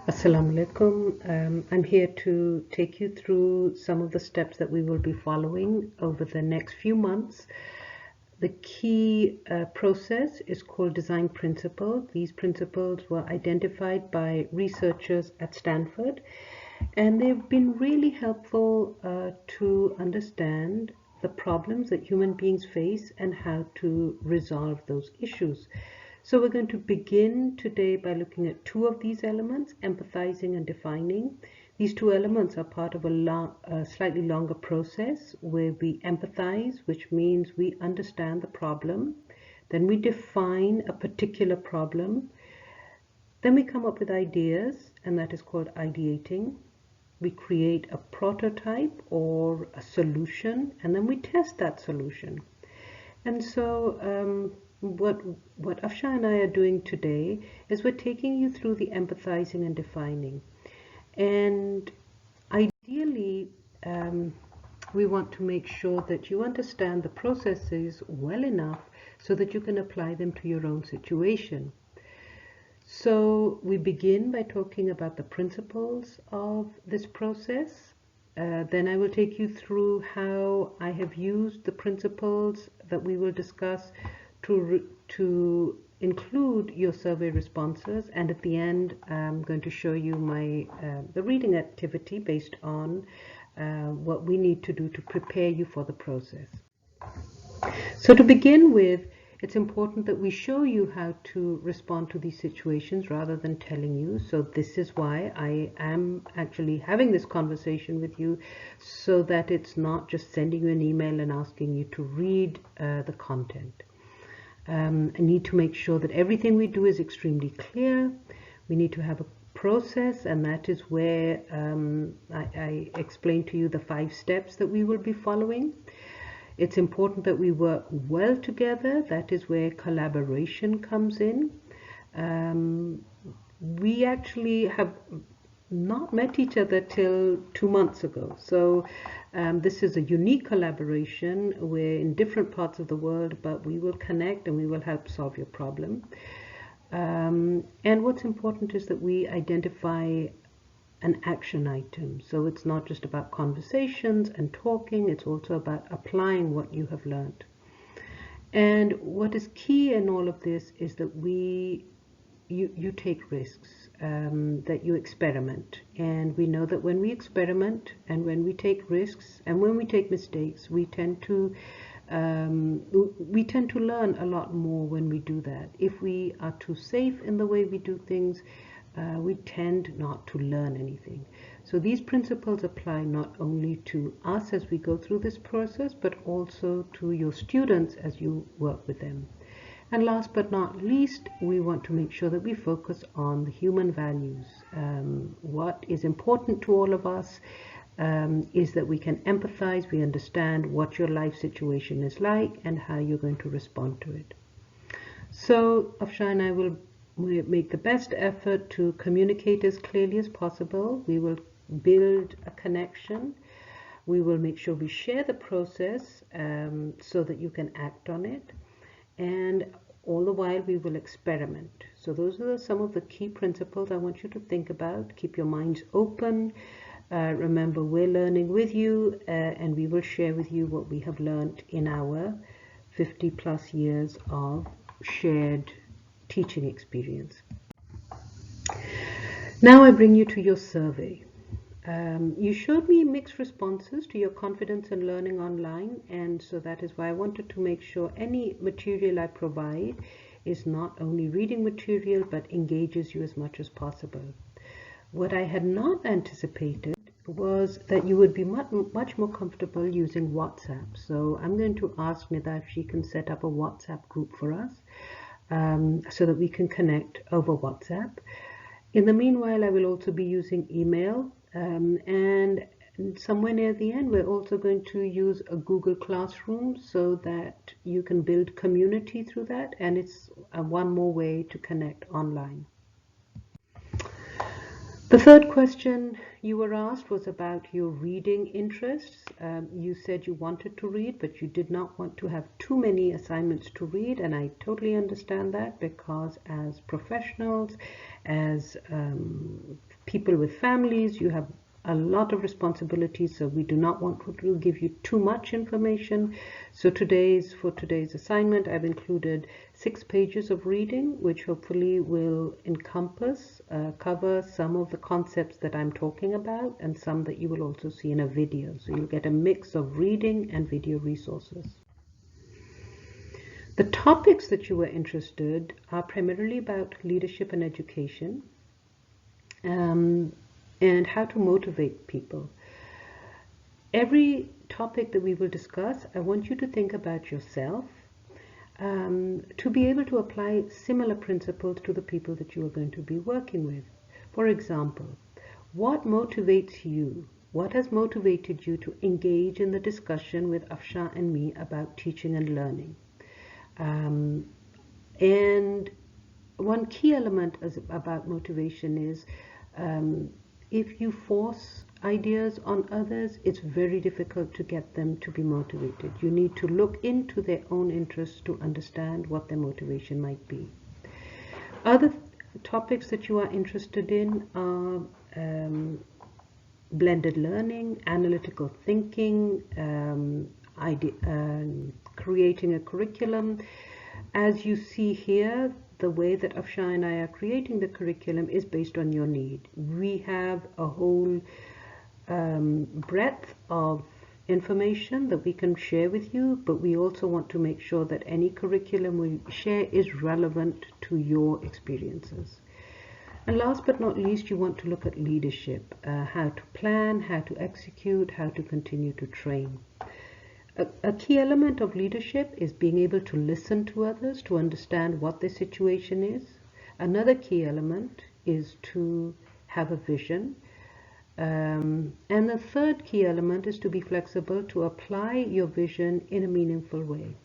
Assalamu alaikum. I'm here to take you through some of the steps that we will be following over the next few months. The key process is called design principle. These principles were identified by researchers at Stanford, and they've been really helpful to understand the problems that human beings face and how to resolve those issues. So we're going to begin today by looking at two of these elements, empathizing and defining. These two elements are part of a slightly longer process where we empathize, which means we understand the problem. Then we define a particular problem. Then we come up with ideas, and that is called ideating. We create a prototype or a solution, and then we test that solution. And so what Afsha and I are doing today is we're taking you through the empathizing and defining. And ideally, we want to make sure that you understand the processes well enough so that you can apply them to your own situation. So we begin by talking about the principles of this process. Then I will take you through how I have used the principles that we will discuss to include your survey responses, and at the end I'm going to show you the reading activity based on what we need to do to prepare you for the process. So to begin with, it's important that we show you how to respond to these situations rather than telling you. So this is why I am actually having this conversation with you, so that it's not just sending you an email and asking you to read the content. I need to make sure that everything we do is extremely clear. We need to have a process, and that is where I explain to you the 5 steps that we will be following. It's important that we work well together. That is where collaboration comes in. We actually have not met each other till 2 months ago. So this is a unique collaboration. We're in different parts of the world, but we will connect and we will help solve your problem. And what's important is that we identify an action item. So it's not just about conversations and talking, it's also about applying what you have learned. And what is key in all of this is that you take risks, that you experiment. And we know that when we experiment and when we take risks and when we take mistakes, we tend to learn a lot more when we do that. If we are too safe in the way we do things, we tend not to learn anything. So these principles apply not only to us as we go through this process, but also to your students as you work with them. And last but not least, we want to make sure that we focus on the human values. What is important to all of us is that we can empathize, we understand what your life situation is like and how you're going to respond to it. So Afsha and I will make the best effort to communicate as clearly as possible. We will build a connection. We will make sure we share the process so that you can act on it. And all the while we will experiment. So those are some of the key principles I want you to think about. Keep your minds open. Remember, we're learning with you, and we will share with you what we have learned in our 50+ years of shared teaching experience. Now I bring you to your survey. You showed me mixed responses to your confidence in learning online, and so that is why I wanted to make sure any material I provide is not only reading material but engages you as much as possible. What I had not anticipated was that you would be much more comfortable using WhatsApp. So I'm going to ask Nida if she can set up a WhatsApp group for us, so that we can connect over WhatsApp. In the meanwhile, I will also be using email, and somewhere near the end, we're also going to use a Google Classroom so that you can build community through that, and it's one more way to connect online. The third question you were asked was about your reading interests. You said you wanted to read, but you did not want to have too many assignments to read, and I totally understand that, because as professionals, as people with families, you have a lot of responsibilities, so we do not want to give you too much information. So for today's assignment, I've included 6 pages of reading, which hopefully will cover some of the concepts that I'm talking about, and some that you will also see in a video. So you'll get a mix of reading and video resources. The topics that you were interested are primarily about leadership and education, and how to motivate people. Every topic that we will discuss, I want you to think about yourself, to be able to apply similar principles to the people that you are going to be working with. For example, what motivates you? What has motivated you to engage in the discussion with Afsha and me about teaching and learning? And one key element about motivation is, if you force ideas on others, it's very difficult to get them to be motivated. You need to look into their own interests to understand what their motivation might be. Other topics that you are interested in are blended learning, analytical thinking, creating a curriculum. As you see here, the way that Afsha and I are creating the curriculum is based on your need. We have a whole breadth of information that we can share with you, but we also want to make sure that any curriculum we share is relevant to your experiences. And last but not least, you want to look at leadership, how to plan, how to execute, how to continue to train. A key element of leadership is being able to listen to others, to understand what their situation is. Another key element is to have a vision. And the third key element is to be flexible, to apply your vision in a meaningful way.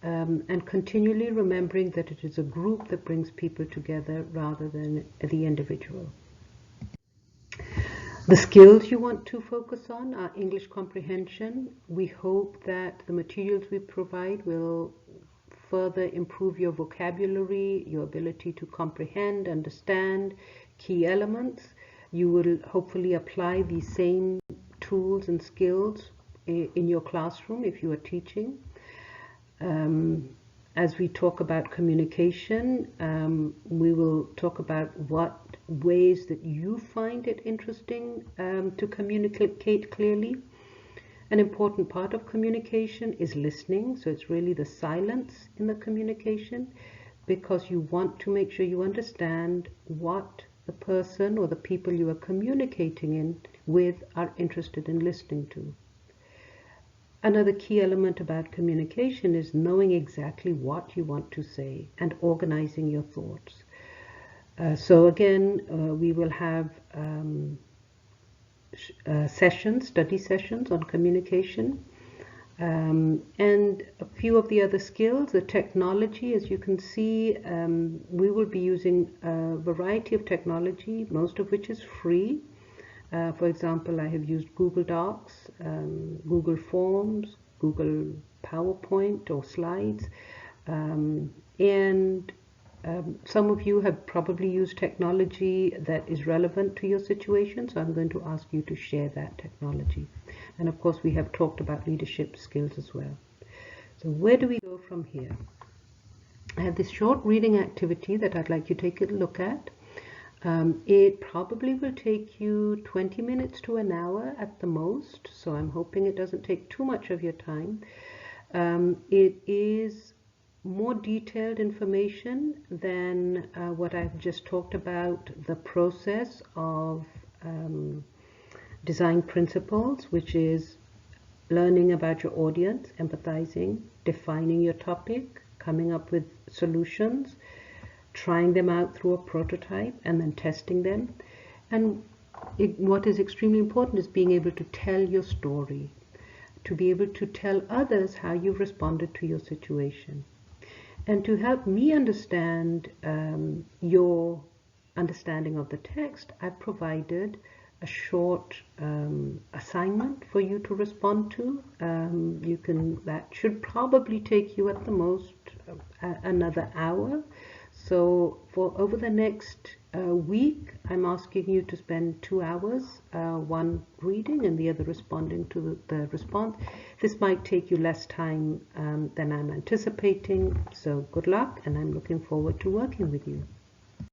And continually remembering that it is a group that brings people together rather than the individual. The skills you want to focus on are English comprehension. We hope that the materials we provide will further improve your vocabulary, your ability to comprehend, understand key elements. You will hopefully apply these same tools and skills in your classroom if you are teaching. As we talk about communication, we will talk about what ways that you find it interesting to communicate clearly. An important part of communication is listening, so it's really the silence in the communication, because you want to make sure you understand what the person or the people you are communicating with are interested in listening to. Another key element about communication is knowing exactly what you want to say and organizing your thoughts. So again, we will have study sessions on communication, and a few of the other skills. The technology, as you can see, we will be using a variety of technology, most of which is free. For example, I have used Google Docs, Google Forms, Google PowerPoint or slides, and some of you have probably used technology that is relevant to your situation, so I'm going to ask you to share that technology. And of course, we have talked about leadership skills as well. So where do we go from here? I have this short reading activity that I'd like you to take a look at. It probably will take you 20 minutes to an hour at the most, so I'm hoping it doesn't take too much of your time. It is more detailed information than what I've just talked about, the process of design principles, which is learning about your audience, empathizing, defining your topic, coming up with solutions, trying them out through a prototype, and then testing them. And what is extremely important is being able to tell your story, to be able to tell others how you've responded to your situation. And to help me understand your understanding of the text, I've provided a short assignment for you to respond to. That should probably take you at the most another hour. So for over the next week, I'm asking you to spend 2 hours, one reading and the other responding to the response. This might take you less time than I'm anticipating, so good luck, and I'm looking forward to working with you.